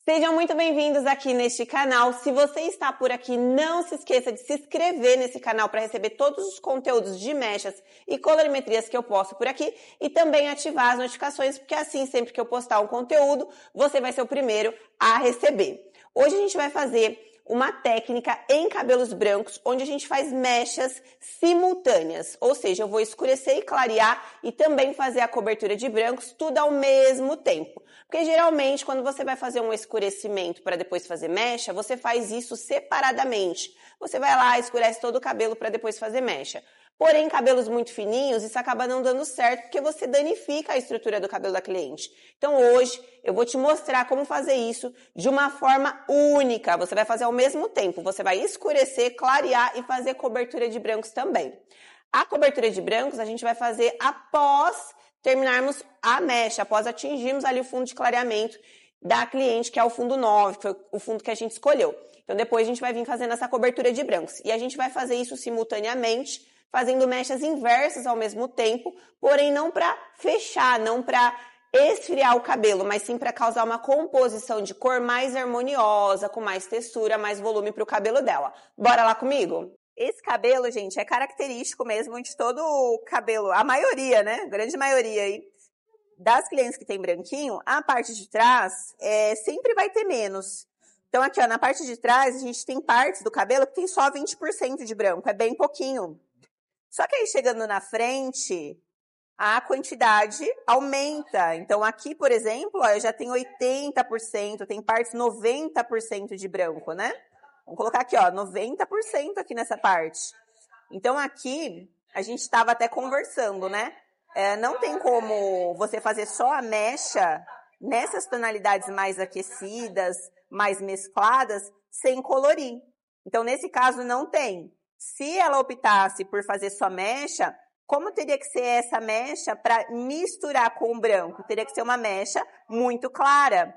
Sejam muito bem-vindos aqui neste canal. Se você está por aqui, não se esqueça de se inscrever nesse canal para receber todos os conteúdos de mechas e colorimetrias que eu posto por aqui e também ativar as notificações, porque assim, sempre que eu postar um conteúdo, você vai ser o primeiro a receber. Hoje a gente vai fazer uma técnica em cabelos brancos, onde a gente faz mechas simultâneas, ou seja, eu vou escurecer e clarear e também fazer a cobertura de brancos, tudo ao mesmo tempo. Porque geralmente, quando você vai fazer um escurecimento para depois fazer mecha, você faz isso separadamente. Você vai lá, escurece todo o cabelo para depois fazer mecha. Porém, cabelos muito fininhos, isso acaba não dando certo, porque você danifica a estrutura do cabelo da cliente. Então, hoje, eu vou te mostrar como fazer isso de uma forma única. Você vai fazer ao mesmo tempo. Você vai escurecer, clarear e fazer cobertura de brancos também. A cobertura de brancos, a gente vai fazer após terminarmos a mecha, após atingirmos ali o fundo de clareamento da cliente, que é o fundo 9, que foi o fundo que a gente escolheu. Então, depois a gente vai vir fazendo essa cobertura de brancos. E a gente vai fazer isso simultaneamente, fazendo mechas inversas ao mesmo tempo, porém não para fechar, não para esfriar o cabelo, mas sim para causar uma composição de cor mais harmoniosa, com mais textura, mais volume para o cabelo dela. Bora lá comigo? Esse cabelo, gente, é característico mesmo de todo o cabelo, a maioria, né? A grande maioria aí das clientes que tem branquinho, a parte de trás sempre vai ter menos. Então aqui, ó, na parte de trás, a gente tem partes do cabelo que tem só 20% de branco, é bem pouquinho. Só que aí, chegando na frente, a quantidade aumenta. Então, aqui, por exemplo, ó, eu já tenho 80%, tem partes 90% de branco, né? Vamos colocar aqui, ó, 90% aqui nessa parte. Então, aqui, a gente estava até conversando, né? Não tem como você fazer só a mecha nessas tonalidades mais aquecidas, mais mescladas, sem colorir. Então, nesse caso, não tem. Se ela optasse por fazer só mecha, como teria que ser essa mecha para misturar com o branco? Teria que ser uma mecha muito clara,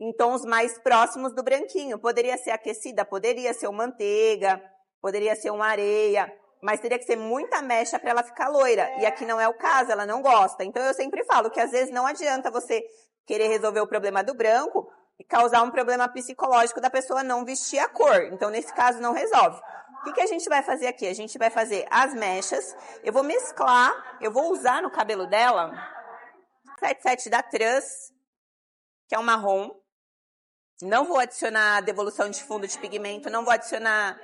em tons mais próximos do branquinho. Poderia ser aquecida, poderia ser uma manteiga, poderia ser uma areia, mas teria que ser muita mecha para ela ficar loira. E aqui não é o caso, ela não gosta. Então, eu sempre falo que às vezes não adianta você querer resolver o problema do branco e causar um problema psicológico da pessoa não vestir a cor. Então, nesse caso, não resolve. O que a gente vai fazer aqui? A gente vai fazer as mechas, eu vou mesclar, eu vou usar no cabelo dela 77 da Trans, que é um marrom. Não vou adicionar devolução de fundo de pigmento, não vou adicionar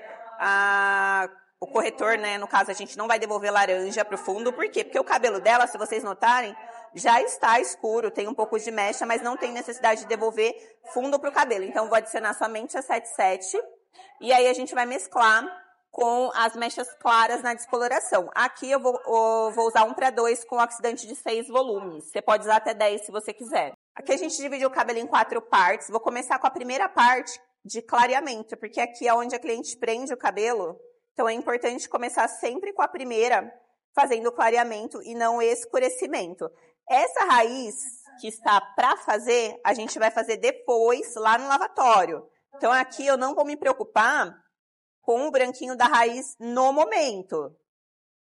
o corretor, né? No caso, a gente não vai devolver laranja para o fundo. Por quê? Porque o cabelo dela, se vocês notarem, já está escuro, tem um pouco de mecha, mas não tem necessidade de devolver fundo para o cabelo. Então, vou adicionar somente a 77 e aí a gente vai mesclar com as mechas claras na descoloração. Aqui eu vou usar 1:2 com oxidante de 6 volumes. Você pode usar até 10 se você quiser. Aqui a gente dividiu o cabelo em 4 partes. Vou começar com a primeira parte de clareamento, porque aqui é onde a cliente prende o cabelo. Então é importante começar sempre com a primeira, fazendo o clareamento e não escurecimento. Essa raiz que está para fazer, a gente vai fazer depois lá no lavatório. Então aqui eu não vou me preocupar com o branquinho da raiz no momento.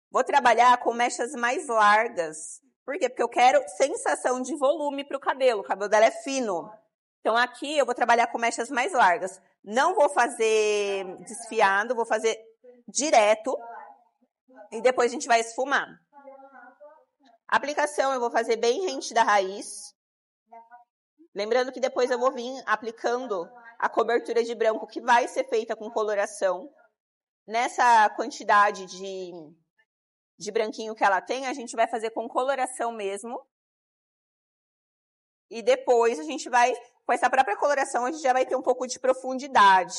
Vou trabalhar com mechas mais largas. Por quê? Porque eu quero sensação de volume para o cabelo. O cabelo dela é fino. Então, aqui eu vou trabalhar com mechas mais largas. Não vou fazer desfiado, vou fazer direto. E depois a gente vai esfumar. A aplicação eu vou fazer bem rente da raiz. Lembrando que depois eu vou vir aplicando a cobertura de branco que vai ser feita com coloração. Nessa quantidade de branquinho que ela tem, a gente vai fazer com coloração mesmo. E depois a gente vai, com essa própria coloração, a gente já vai ter um pouco de profundidade.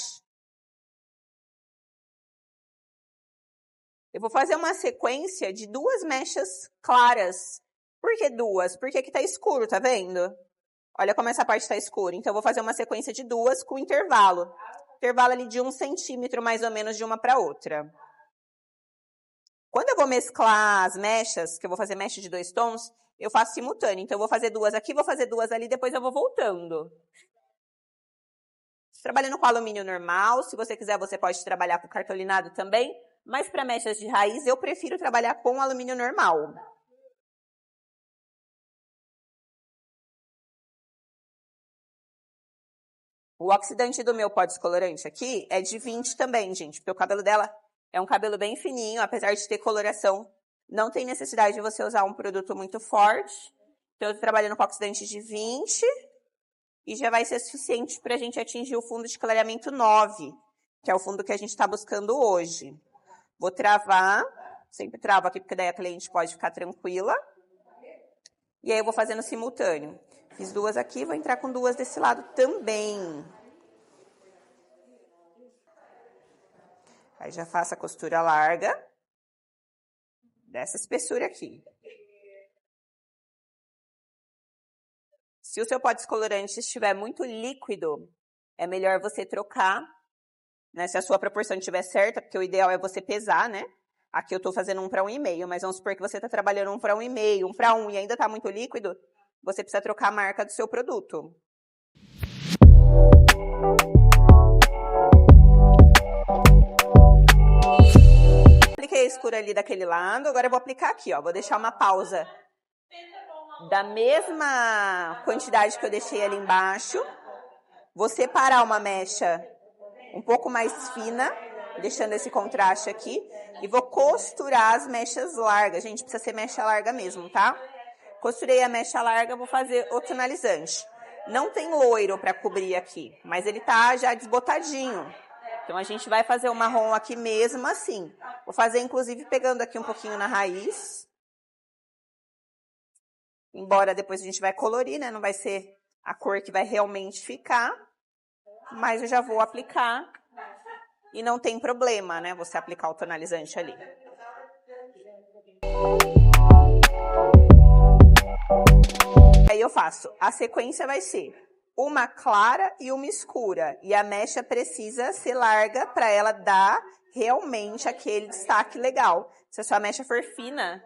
Eu vou fazer uma sequência de 2 mechas claras. Por que 2? Porque aqui tá escuro, tá vendo? Olha como essa parte tá escura. Então, eu vou fazer uma sequência de 2 com intervalo. Intervalo ali de 1 centímetro, mais ou menos, de uma para outra. Quando eu vou mesclar as mechas, que eu vou fazer mecha de 2 tons, eu faço simultâneo. Então, eu vou fazer 2 aqui, vou fazer 2 ali, depois eu vou voltando. Trabalhando com alumínio normal, se você quiser, você pode trabalhar com cartolinado também. Mas para mechas de raiz, eu prefiro trabalhar com alumínio normal. O oxidante do meu pó descolorante aqui é de 20 também, gente, porque o cabelo dela é um cabelo bem fininho, apesar de ter coloração, não tem necessidade de você usar um produto muito forte. Então, eu tô trabalhando com oxidante de 20 e já vai ser suficiente para a gente atingir o fundo de clareamento 9, que é o fundo que a gente está buscando hoje. Vou travar, sempre travo aqui, porque daí a cliente pode ficar tranquila. E aí eu vou fazendo simultâneo. Fiz 2 aqui, vou entrar com 2 desse lado também. Aí já faço a costura larga, dessa espessura aqui. Se o seu pó descolorante estiver muito líquido, é melhor você trocar, né? Se a sua proporção estiver certa, porque o ideal é você pesar, né? Aqui eu estou fazendo 1 para 1,5, mas vamos supor que você está trabalhando 1 para 1,5, 1 para 1 e ainda está muito líquido, você precisa trocar a marca do seu produto. Apliquei a escura ali daquele lado, agora eu vou aplicar aqui, ó. Vou deixar uma pausa da mesma quantidade que eu deixei ali embaixo. Vou separar uma mecha um pouco mais fina, deixando esse contraste aqui. E vou costurar as mechas largas. Gente, precisa ser mecha larga mesmo, tá? Costurei a mecha larga, vou fazer o tonalizante. Não tem loiro para cobrir aqui, mas ele tá já desbotadinho. Então, a gente vai fazer o marrom aqui mesmo assim. Vou fazer, inclusive, pegando aqui um pouquinho na raiz. Embora depois a gente vai colorir, né? Não vai ser a cor que vai realmente ficar. Mas eu já vou aplicar. E não tem problema, né? Você aplicar o tonalizante ali. Aí eu faço. A sequência vai ser uma clara e uma escura. E a mecha precisa ser larga para ela dar realmente aquele destaque legal. Se a sua mecha for fina,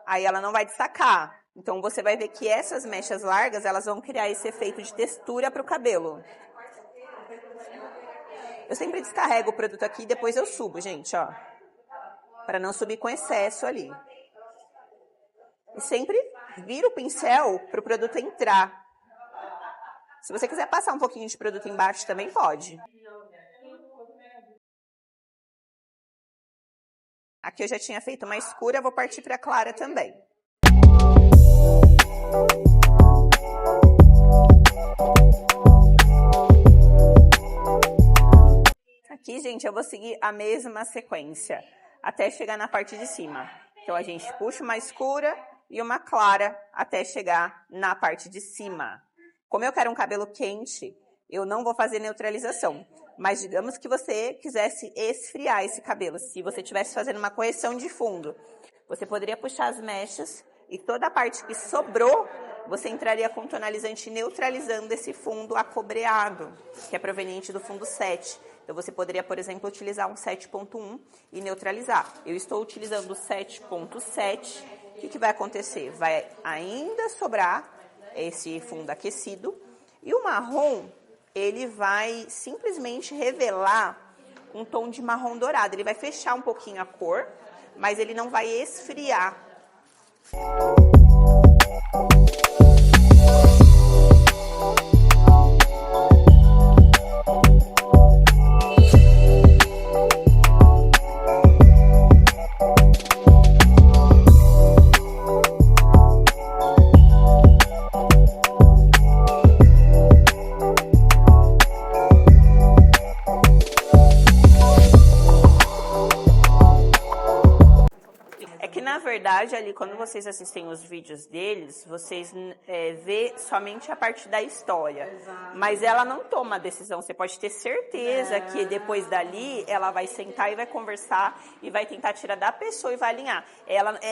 aí ela não vai destacar. Então, você vai ver que essas mechas largas, elas vão criar esse efeito de textura para o cabelo. Eu sempre descarrego o produto aqui e depois eu subo, gente, ó. Para não subir com excesso ali. E sempre vira o pincel para o produto entrar. Se você quiser passar um pouquinho de produto embaixo, também pode. Aqui eu já tinha feito uma escura, vou partir para a clara também. Aqui, gente, eu vou seguir a mesma sequência, até chegar na parte de cima. Então, a gente puxa uma escura e uma clara até chegar na parte de cima. Como eu quero um cabelo quente, eu não vou fazer neutralização. Mas digamos que você quisesse esfriar esse cabelo. Se você estivesse fazendo uma correção de fundo, você poderia puxar as mechas e toda a parte que sobrou, você entraria com tonalizante neutralizando esse fundo acobreado, que é proveniente do fundo 7. Então, você poderia, por exemplo, utilizar um 7.1 e neutralizar. Eu estou utilizando o 7.7. O que vai acontecer? Vai ainda sobrar esse fundo aquecido. E o marrom, ele vai simplesmente revelar um tom de marrom dourado. Ele vai fechar um pouquinho a cor, mas ele não vai esfriar. Na verdade, ali, quando vocês assistem os vídeos deles, vocês vê somente a parte da história. Exato. Mas ela não toma a decisão. Você pode ter certeza que depois dali, ela vai sentar e vai conversar e vai tentar tirar da pessoa e vai alinhar.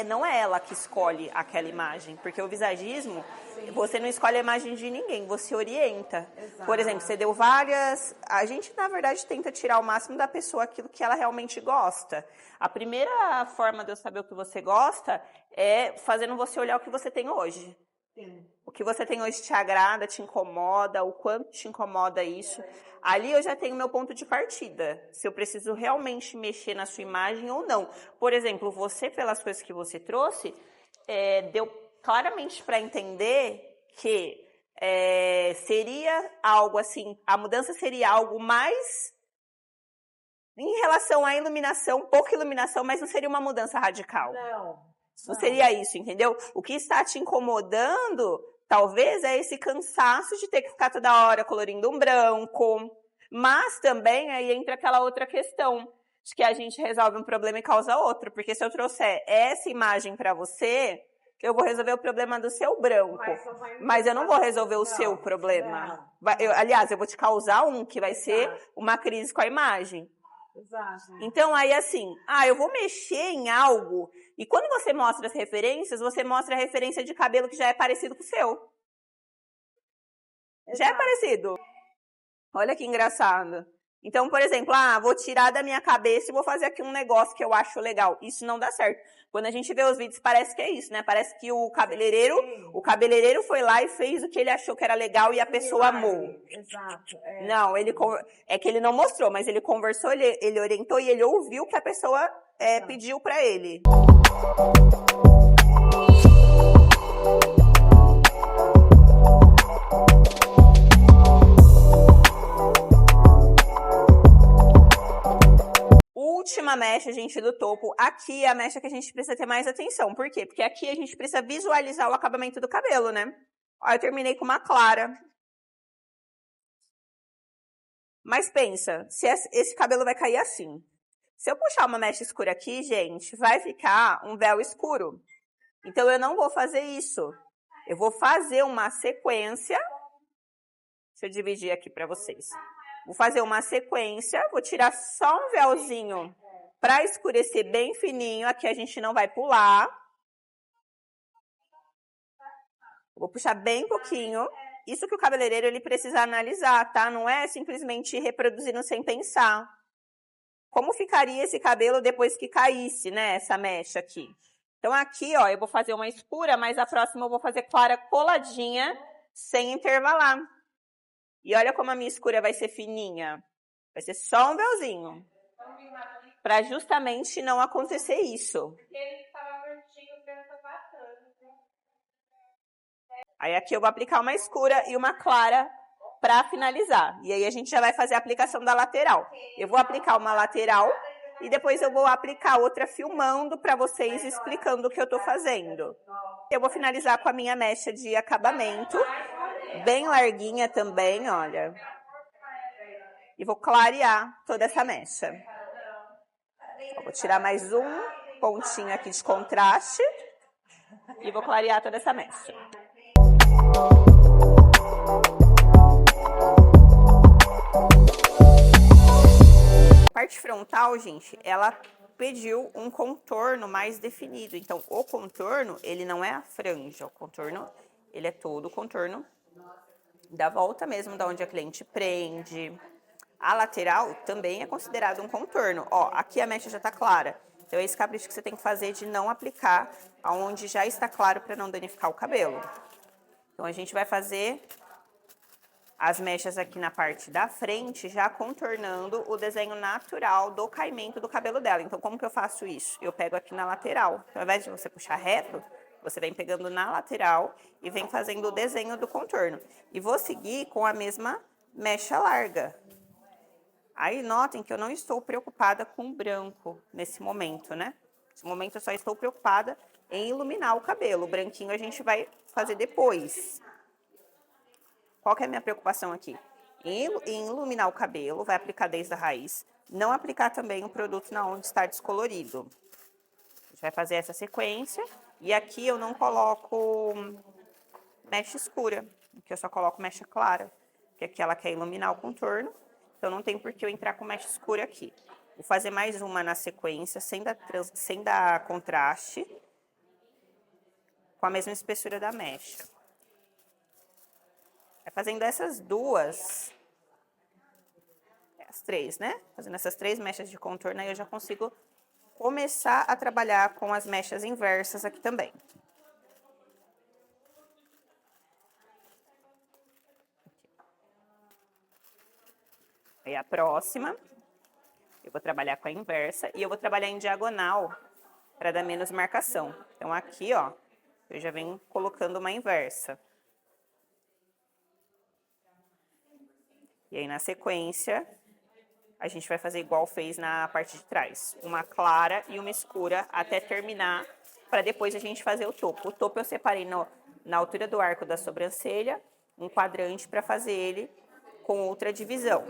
Não é ela que escolhe aquela imagem, porque o visagismo, você não escolhe a imagem de ninguém, você orienta. Exato. Por exemplo, você deu várias... A gente, na verdade, tenta tirar o máximo da pessoa aquilo que ela realmente gosta. A primeira forma de eu saber o que você gosta é fazendo você olhar o que você tem hoje. Sim. O que você tem hoje te agrada, te incomoda, o quanto te incomoda isso. Ali eu já tenho meu ponto de partida, se eu preciso realmente mexer na sua imagem ou não. Por exemplo, você, pelas coisas que você trouxe, deu claramente para entender que seria algo assim, a mudança seria algo mais em relação à iluminação, pouca iluminação, mas não seria uma mudança radical. Não seria isso, entendeu? O que está te incomodando, talvez, é esse cansaço de ter que ficar toda hora colorindo um branco. Mas também aí entra aquela outra questão, de que a gente resolve um problema e causa outro. Porque se eu trouxer essa imagem para você, eu vou resolver o problema do seu branco. Mas eu não vou resolver o seu problema. Aliás, eu vou te causar um que vai ser uma crise com a imagem. Exato. Então, aí assim, eu vou mexer em algo, e quando você mostra as referências, você mostra a referência de cabelo que já é parecido com o seu. Exato. Já é parecido. Olha que engraçado. Então, por exemplo, vou tirar da minha cabeça e vou fazer aqui um negócio que eu acho legal. Isso não dá certo. Quando a gente vê os vídeos, parece que é isso, né? Parece que o cabeleireiro foi lá e fez o que ele achou que era legal e a pessoa amou. Exato. Não, é que ele não mostrou, mas ele conversou, ele orientou e ele ouviu o que a pessoa pediu pra ele. Última mecha, gente, do topo. Aqui é a mecha que a gente precisa ter mais atenção. Por quê? Porque aqui a gente precisa visualizar o acabamento do cabelo, né? Ó, eu terminei com uma clara. Mas pensa, se esse cabelo vai cair assim. Se eu puxar uma mecha escura aqui, gente, vai ficar um véu escuro. Então, eu não vou fazer isso. Eu vou fazer uma sequência. Deixa eu dividir aqui para vocês. Vou fazer uma sequência, vou tirar só um véuzinho para escurecer bem fininho. Aqui a gente não vai pular. Vou puxar bem pouquinho. Isso que o cabeleireiro ele precisa analisar, tá? Não é simplesmente ir reproduzindo sem pensar. Como ficaria esse cabelo depois que caísse, né? Essa mecha aqui. Então aqui, ó, eu vou fazer uma escura, mas a próxima eu vou fazer clara coladinha, sem intervalar. E olha como a minha escura vai ser fininha. Vai ser só um véuzinho. Pra justamente não acontecer isso. Aí aqui eu vou aplicar uma escura e uma clara pra finalizar. E aí a gente já vai fazer a aplicação da lateral. Eu vou aplicar uma lateral e depois eu vou aplicar outra filmando pra vocês, explicando o que eu tô fazendo. Eu vou finalizar com a minha mecha de acabamento. Bem larguinha também, olha. E vou clarear toda essa mecha. Vou tirar mais um pontinho aqui de contraste. E vou clarear toda essa mecha. A parte frontal, gente, ela pediu um contorno mais definido. Então, o contorno, ele não é a franja. O contorno, ele é todo o contorno da volta mesmo, da onde a cliente prende. A lateral também é considerado um contorno. Ó, aqui a mecha já tá clara. Então, é esse capricho que você tem que fazer de não aplicar aonde já está claro para não danificar o cabelo. Então, a gente vai fazer as mechas aqui na parte da frente, já contornando o desenho natural do caimento do cabelo dela. Então, como que eu faço isso? Eu pego aqui na lateral. Então, ao invés de você puxar reto, você vem pegando na lateral e vem fazendo o desenho do contorno. E vou seguir com a mesma mecha larga. Aí, notem que eu não estou preocupada com o branco nesse momento, né? Nesse momento, eu só estou preocupada em iluminar o cabelo. O branquinho a gente vai fazer depois. Qual que é a minha preocupação aqui? Em iluminar o cabelo, vai aplicar desde a raiz. Não aplicar também o produto na onde está descolorido. A gente vai fazer essa sequência. E aqui eu não coloco mecha escura. Aqui eu só coloco mecha clara. Porque aqui ela quer iluminar o contorno. Então não tem por que eu entrar com mecha escura aqui. Vou fazer mais uma na sequência, sem dar contraste. Com a mesma espessura da mecha. Vai fazendo essas duas, as três, né? Fazendo essas três mechas de contorno, aí eu já consigo começar a trabalhar com as mechas inversas aqui também. Aí a próxima, eu vou trabalhar com a inversa e eu vou trabalhar em diagonal para dar menos marcação. Então aqui, ó, eu já venho colocando uma inversa. E aí, na sequência, a gente vai fazer igual fez na parte de trás. Uma clara e uma escura até terminar, para depois a gente fazer o topo. O topo eu separei na altura do arco da sobrancelha, um quadrante para fazer ele com outra divisão.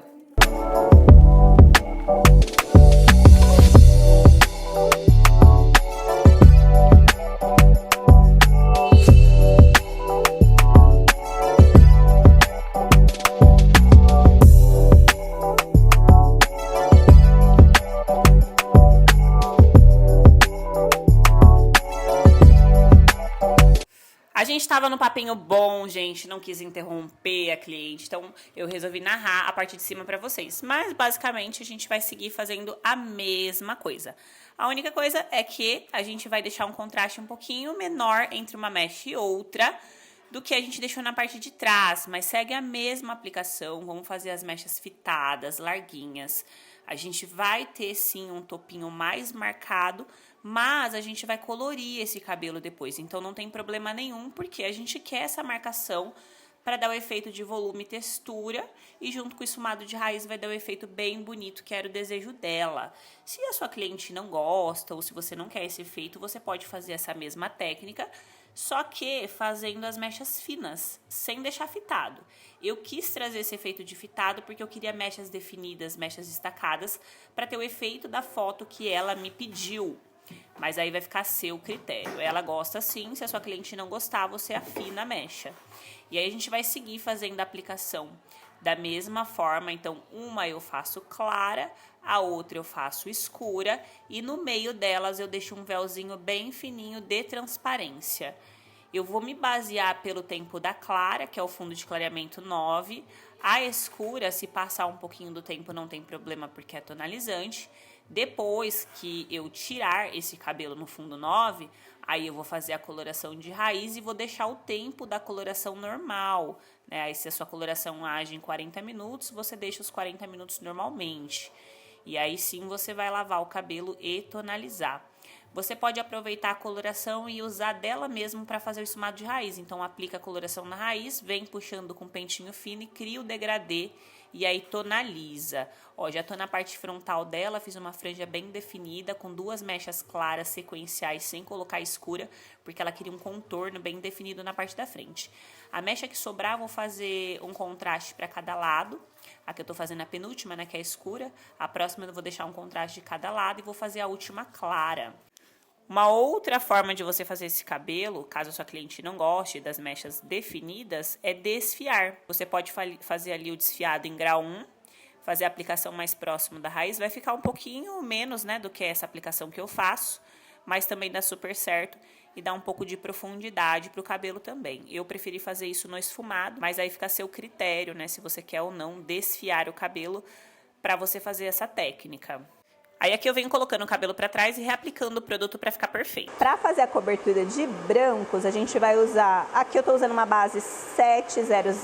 A gente tava no papinho bom, gente, não quis interromper a cliente, então eu resolvi narrar a parte de cima pra vocês. Mas, basicamente, a gente vai seguir fazendo a mesma coisa. A única coisa é que a gente vai deixar um contraste um pouquinho menor entre uma mecha e outra do que a gente deixou na parte de trás, mas segue a mesma aplicação, vamos fazer as mechas fitadas, larguinhas. A gente vai ter, sim, um topinho mais marcado, mas a gente vai colorir esse cabelo depois, então não tem problema nenhum, porque a gente quer essa marcação para dar o efeito de volume e textura, e junto com o esfumado de raiz vai dar um efeito bem bonito, que era o desejo dela. Se a sua cliente não gosta, ou se você não quer esse efeito, você pode fazer essa mesma técnica, só que fazendo as mechas finas, sem deixar fitado. Eu quis trazer esse efeito de fitado porque eu queria mechas definidas, mechas destacadas, para ter o efeito da foto que ela me pediu. Mas aí vai ficar a seu critério. Ela gosta sim, se a sua cliente não gostar, você afina a mecha. E aí a gente vai seguir fazendo a aplicação da mesma forma. Então, uma eu faço clara, a outra eu faço escura, e no meio delas eu deixo um véuzinho bem fininho de transparência. Eu vou me basear pelo tempo da clara, que é o fundo de clareamento 9. A escura, se passar um pouquinho do tempo, não tem problema, porque é tonalizante. Depois que eu tirar esse cabelo no fundo 9, aí eu vou fazer a coloração de raiz e vou deixar o tempo da coloração normal, né? Aí se a sua coloração age em 40 minutos, você deixa os 40 minutos normalmente. E aí sim você vai lavar o cabelo e tonalizar. Você pode aproveitar a coloração e usar dela mesmo para fazer o esfumado de raiz. Então aplica a coloração na raiz, vem puxando com um pentinho fino e cria o degradê. E aí tonaliza. Ó, já tô na parte frontal dela, fiz uma franja bem definida, com duas mechas claras sequenciais, sem colocar escura, porque ela queria um contorno bem definido na parte da frente. A mecha que sobrar, vou fazer um contraste para cada lado. A que eu tô fazendo a penúltima, né, que é escura. A próxima eu vou deixar um contraste de cada lado e vou fazer a última clara. Uma outra forma de você fazer esse cabelo, caso a sua cliente não goste das mechas definidas, é desfiar. Você pode fazer ali o desfiado em grau 1, fazer a aplicação mais próximo da raiz. Vai ficar um pouquinho menos, né, do que essa aplicação que eu faço, mas também dá super certo e dá um pouco de profundidade pro cabelo também. Eu preferi fazer isso no esfumado, mas aí fica a seu critério, né, se você quer ou não desfiar o cabelo para você fazer essa técnica. Aí aqui eu venho colocando o cabelo para trás e reaplicando o produto para ficar perfeito. Para fazer a cobertura de brancos, a gente vai usar... Aqui eu tô usando uma base 700,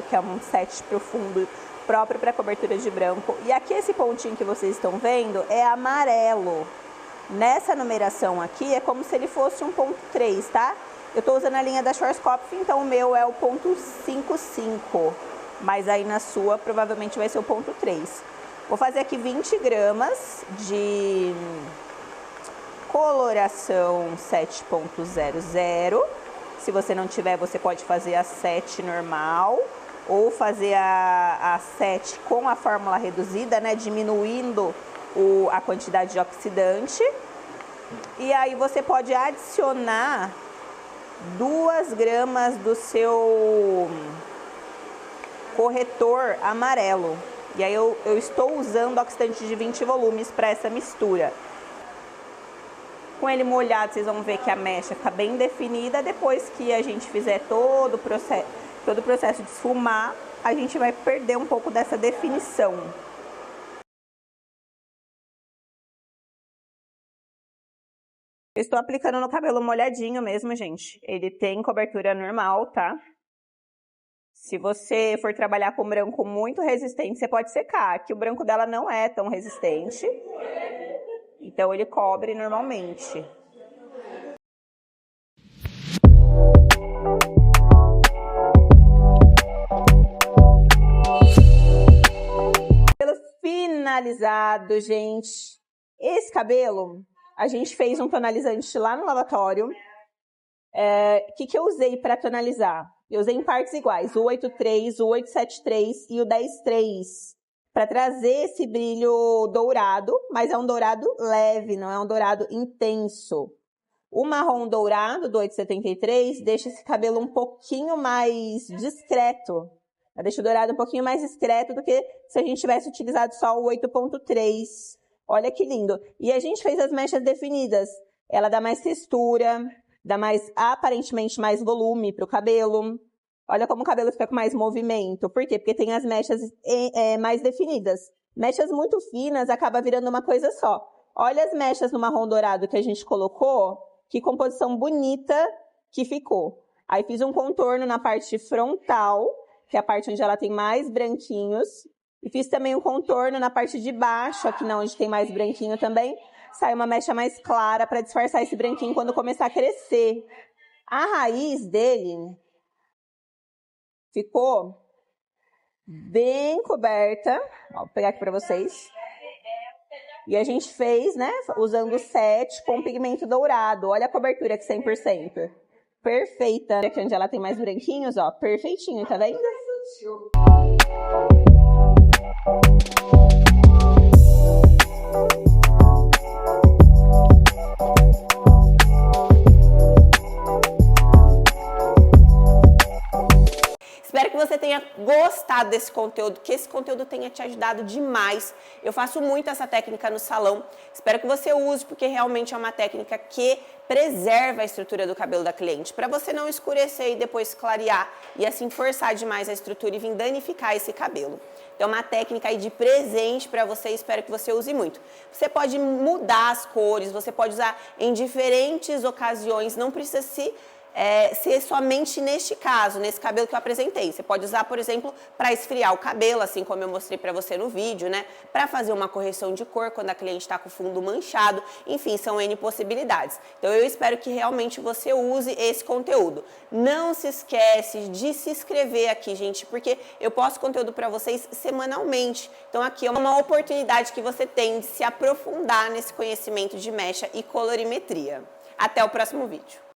que é um set profundo próprio para cobertura de branco. E aqui esse pontinho que vocês estão vendo é amarelo. Nessa numeração aqui é como se ele fosse um ponto 3, tá? Eu tô usando a linha da Schwarzkopf, então o meu é o ponto 55. Mas aí na sua provavelmente vai ser o ponto 3. Vou fazer aqui 20 gramas de coloração 7.00. Se você não tiver, você pode fazer a 7 normal ou fazer a 7 com a fórmula reduzida, né, diminuindo a quantidade de oxidante. E aí você pode adicionar 2 gramas do seu corretor amarelo. E aí eu estou usando oxidante de 20 volumes para essa mistura. Com ele molhado, vocês vão ver que a mecha fica bem definida. Depois que a gente fizer todo o processo de esfumar, a gente vai perder um pouco dessa definição. Eu estou aplicando no cabelo molhadinho mesmo, gente. Ele tem cobertura normal, tá? Se você for trabalhar com branco muito resistente, você pode secar. Aqui o branco dela não é tão resistente, então ele cobre normalmente. tonalizado, gente. Esse cabelo, a gente fez um tonalizante lá no lavatório. O que eu usei para tonalizar? Eu usei em partes iguais, o 83, o 873 e o 103, para trazer esse brilho dourado, mas é um dourado leve, não é um dourado intenso. O marrom dourado do 873 deixa esse cabelo um pouquinho mais discreto. Deixa o dourado um pouquinho mais discreto do que se a gente tivesse utilizado só o 8.3. Olha que lindo. E a gente fez as mechas definidas. Ela dá mais textura, dá mais, aparentemente, mais volume pro cabelo. Olha como o cabelo fica com mais movimento. Por quê? Porque tem as mechas mais definidas. Mechas muito finas acaba virando uma coisa só. Olha as mechas no marrom dourado que a gente colocou. Que composição bonita que ficou. Aí fiz um contorno na parte frontal, que é a parte onde ela tem mais branquinhos. E fiz também um contorno na parte de baixo, aqui não, onde tem mais branquinho também. Sai uma mecha mais clara para disfarçar esse branquinho quando começar a crescer. A raiz dele ficou bem coberta. Ó, vou pegar aqui para vocês. E a gente fez, né, usando o 7 com pigmento dourado. Olha a cobertura que 100%. Perfeita. Aqui onde ela tem mais branquinhos, ó, perfeitinho, tá vendo? Espero que você tenha gostado desse conteúdo, que esse conteúdo tenha te ajudado demais. Eu faço muito essa técnica no salão. Espero que você use, porque realmente é uma técnica que preserva a estrutura do cabelo da cliente, para você não escurecer e depois clarear e assim forçar demais a estrutura e vir danificar esse cabelo. Então, é uma técnica aí de presente para você, espero que você use muito. Você pode mudar as cores, você pode usar em diferentes ocasiões, não precisa ser somente neste caso, nesse cabelo que eu apresentei. Você pode usar, por exemplo, para esfriar o cabelo, assim como eu mostrei para você no vídeo, né? Para fazer uma correção de cor quando a cliente está com o fundo manchado. Enfim, são N possibilidades. Então, eu espero que realmente você use esse conteúdo. Não se esquece de se inscrever aqui, gente, porque eu posto conteúdo para vocês semanalmente. Então, aqui é uma oportunidade que você tem de se aprofundar nesse conhecimento de mecha e colorimetria. Até o próximo vídeo.